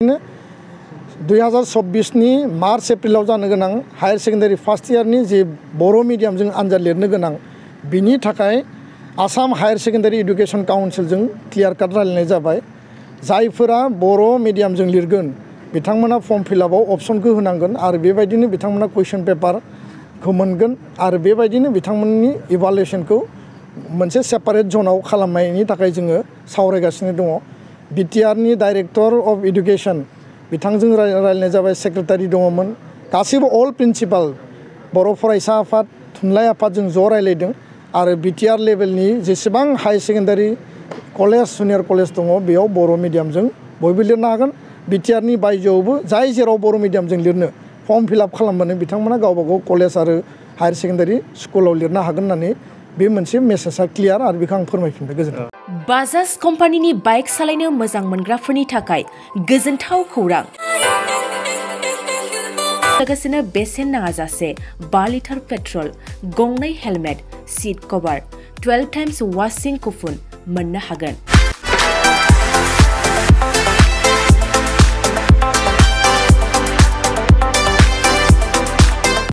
2024 नि मार्च एप्रिलाव जानो गोनां हायर सेकेन्डारि फार्स्ट इयारनि जे बर' मिडियामजों आनजाद लिरनो गोनां बिनि थाखाय आसाम हायर सेकेन्डारि एडुकेशन काउन्सिलजों क्लियार काट रायलायनाय जाबाय। जायफोरा बर' मिडियामजों लिरगोन बिथांमोना फर्म फिलआपआव अप्शनखौ होनांगोन आरो बेबायदिनो बिथांमोना कुइसन पेपारखौ मोनगोन आरो बेबायदिनो बिथांमोननि इभालुएसनखौ मोनसे सेपारेट जनाव खालामनायनि थाखाय जोङो सावरायगासिनो दङ। बिटिआरनि डाइरेक्टर अफ एडुकेशन बिथांजों रायलायनाय जाबाय, सेक्रेटारि दङमोन, गासैबो अल प्रिन्सिपाल बर' फरायसा आफाद थुनलाइ आफादजों ज' रायलायदों आरो बिटिआर लेभेलनि जेसेबां high secondary college junior college दङ बेयाव बर' मिडियामजों बयबो लिरनो हागोन। बिटिआरनि बायजोआवबो जाय जेराव बर' मिडियामजों लिरनो फर्म फिलआप खालामबानो बिथांमोना गावबा गाव कलेज आरो हायर सेकेन्डारि स्कुलाव लिरनो हागोन होननानै बे मोनसे मेसेजआ क्लियार आरो बेखौ आं फोरमायफिनबाय। गोजोन्थों। बाजाज कम्पानिनि बाइक सालायनो मोजां मोनग्राफोरनि थाखाय गोजोनथाव खौरां। लोगोसेनो बेसेन नाङाजासे 5 लिटार पेट्रल, गंनै हेलमेट, सीट कभार, 12 टाइम्स वाशिं कुपन मोननो हागोन।